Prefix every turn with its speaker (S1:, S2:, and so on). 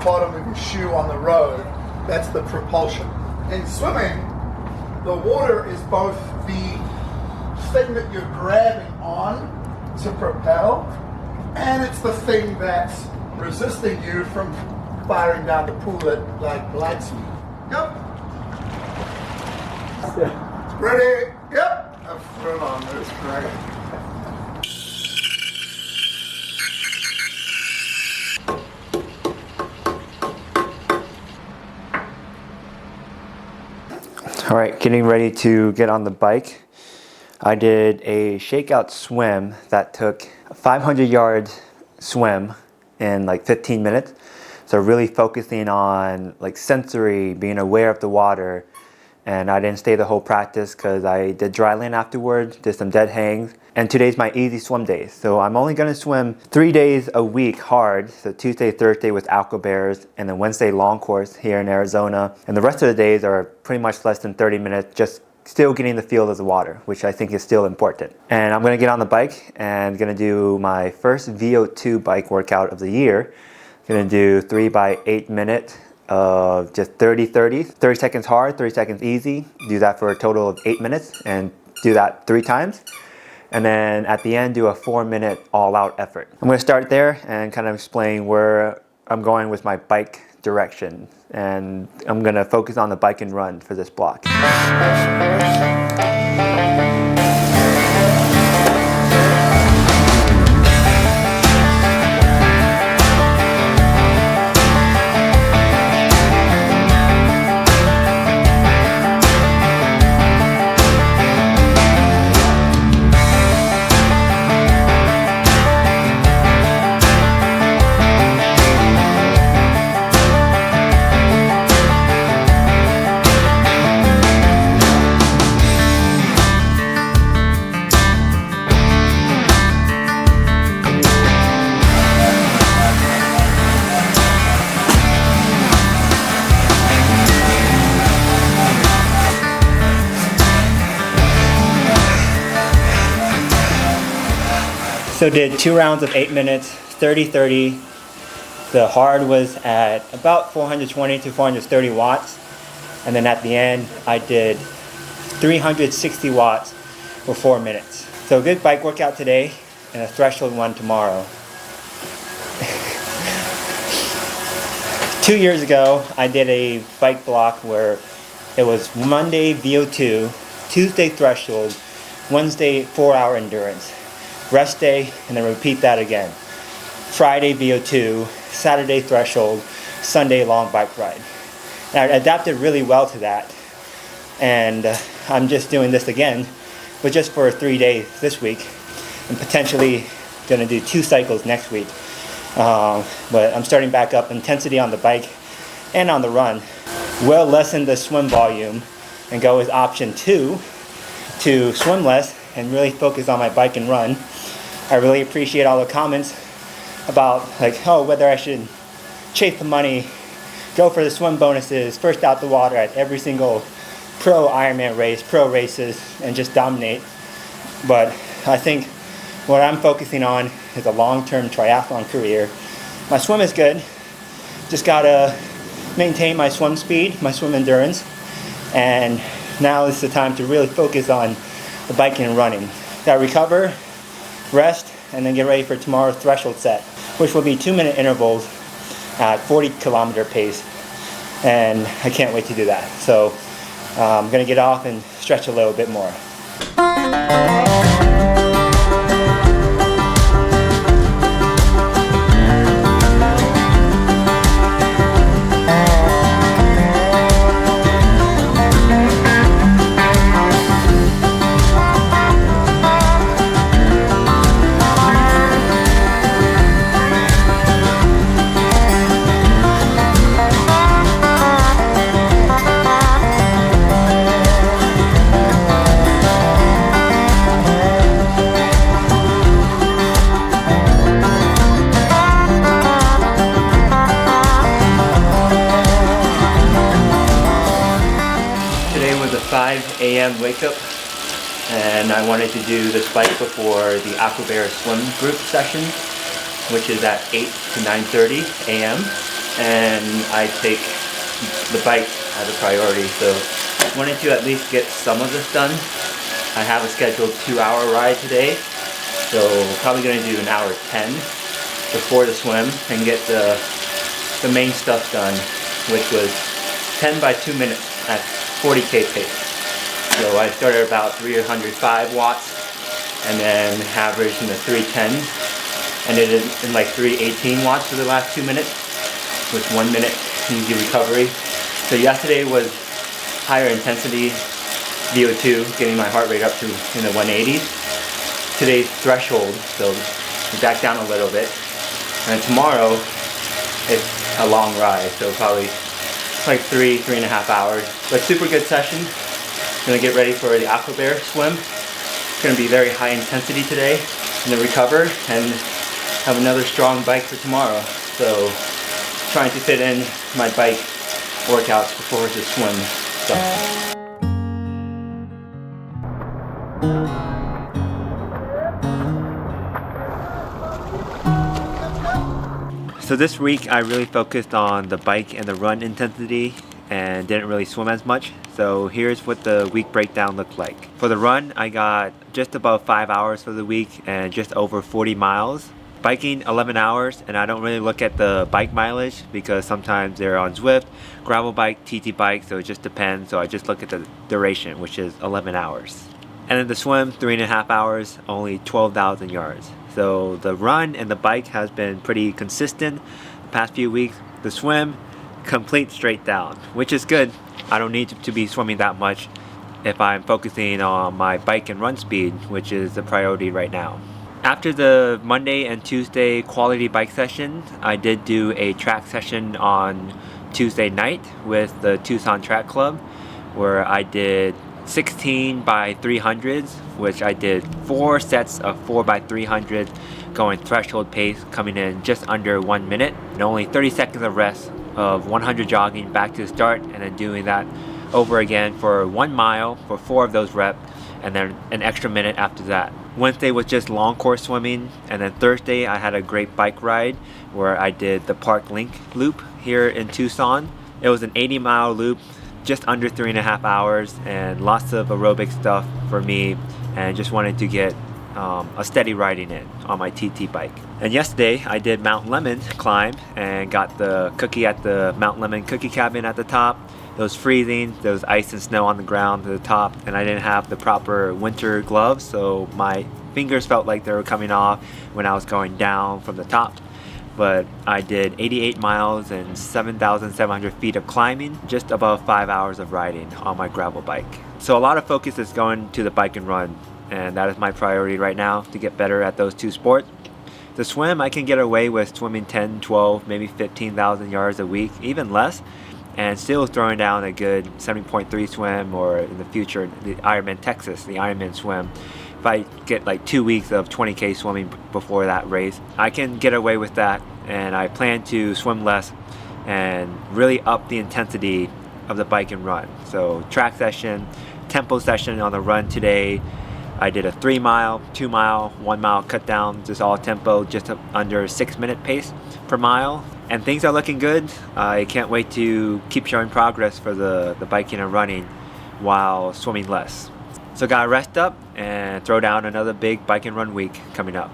S1: bottom of your shoe on the road. That's the propulsion. In swimming, the water is both the thing that you're grabbing on to propel, and it's the thing that's resisting you from firing down the pool at light speed. Yep. Ready? Yep. I've thrown on this, correct.
S2: All right, getting ready to get on the bike. I did a shakeout swim that took a 500-yard swim in like 15 minutes. So really focusing on like sensory, being aware of the water. And I didn't stay the whole practice because I did dry land afterwards, did some dead hangs. And today's my easy swim day. So I'm only gonna swim 3 days a week hard. So Tuesday, Thursday with aqua bears, and then Wednesday long course here in Arizona. And the rest of the days are pretty much less than 30 minutes, just still getting the feel of the water, which I think is still important. And I'm gonna get on the bike and gonna do my first Vo2 bike workout of the year. Gonna do 3 by 8 minute of just 30 seconds hard, 30 seconds easy. Do that for a total of 8 minutes and do that 3 times. And then at the end, do a 4-minute all-out effort. I'm gonna start there and kind of explain where I'm going with my bike direction. And I'm gonna focus on the bike and run for this block. So did 2 rounds of 8 minutes, 30-30. The hard was at about 420 to 430 watts. And then at the end, I did 360 watts for 4 minutes. So a good bike workout today and a threshold one tomorrow. 2 years ago, I did a bike block where it was Monday Vo2, Tuesday threshold, Wednesday 4-hour endurance. Rest day, and then repeat that again. Friday Vo2, Saturday threshold, Sunday long bike ride. And I adapted really well to that. And I'm just doing this again, but just for 3 days this week, and potentially gonna do 2 cycles next week. But I'm starting back up intensity on the bike and on the run. We'll lessen the swim volume and go with option 2 to swim less and really focus on my bike and run. I really appreciate all the comments about whether I should chase the money, go for the swim bonuses, first out the water at every single pro Ironman race, pro races, and just dominate. But I think what I'm focusing on is a long-term triathlon career. My swim is good, just gotta maintain my swim speed, my swim endurance, and now is the time to really focus on the biking and running. Gotta recover, rest, and then get ready for tomorrow's threshold set, which will be 2-minute intervals at 40-kilometer pace. And I can't wait to do that. So I'm gonna get off and stretch a little bit more. Today was a 5 a.m. wake up, and I wanted to do this bike before the Aqua Bear swim group session, which is at 8 to 9:30 a.m. and I take the bike as a priority. So wanted to at least get some of this done. I have a scheduled 2-hour ride today, so probably gonna do an hour 10 before the swim and get the main stuff done, which was 10 by 2 minutes at 40K pace. So I started about 305 watts and then averaged in the 310s, and it is in like 318 watts for the last 2 minutes with 1 minute easy recovery. So yesterday was higher intensity VO2, getting my heart rate up to in the 180s. Today's threshold, so back down a little bit. And tomorrow it's a long ride, so probably like 3.5 hours. But super good session. Gonna get ready for the Aqua Bear swim. It's gonna be very high intensity today and then recover and have another strong bike for tomorrow. So trying to fit in my bike workouts before the swim stuff. So this week I really focused on the bike and the run intensity and didn't really swim as much. So here's what the week breakdown looked like. For the run, I got just above 5 hours for the week and just over 40 miles. Biking 11 hours, and I don't really look at the bike mileage because sometimes they're on Zwift, gravel bike, TT bike, so it just depends. So I just look at the duration, which is 11 hours. And then the swim, 3.5 hours, only 12,000 yards. So the run and the bike has been pretty consistent the past few weeks. The swim, complete straight down, which is good. I don't need to be swimming that much if I'm focusing on my bike and run speed, which is the priority right now. After the Monday and Tuesday quality bike session, I did do a track session on Tuesday night with the Tucson Track Club, where I did 16 by 300s, which I did 4 sets of 4 by 300 going threshold pace, coming in just under 1 minute, and only 30 seconds of rest of 100 jogging back to the start, and then doing that over again for 1 mile for 4 of those reps, and then an extra minute after that. Wednesday was just long course swimming, and then Thursday I had a great bike ride where I did the Park Link loop here in Tucson. It was an 80-mile loop, just under 3.5 hours, and lots of aerobic stuff for me, and just wanted to get a steady riding in on my TT bike. And yesterday I did Mount Lemon climb and got the cookie at the Mount Lemon cookie cabin at the top. It was freezing, there was ice and snow on the ground at the top, and I didn't have the proper winter gloves, so my fingers felt like they were coming off when I was going down from the top. But I did 88 miles and 7,700 feet of climbing, just above 5 hours of riding on my gravel bike. So a lot of focus is going to the bike and run, and that is my priority right now, to get better at those two sports. The swim, I can get away with swimming 10, 12, maybe 15,000 yards a week, even less, and still throwing down a good 70.3 swim, or in the future, the Ironman Texas, the Ironman swim. If I get like 2 weeks of 20K swimming before that race, I can get away with that, and I plan to swim less and really up the intensity of the bike and run. So track session, tempo session on the run today. I did a 3 mile, 2 mile, 1 mile cut down, just all tempo, just under 6 minute pace per mile. And things are looking good. I can't wait to keep showing progress for the biking and running while swimming less. So gotta rest up and throw down another big bike and run week coming up.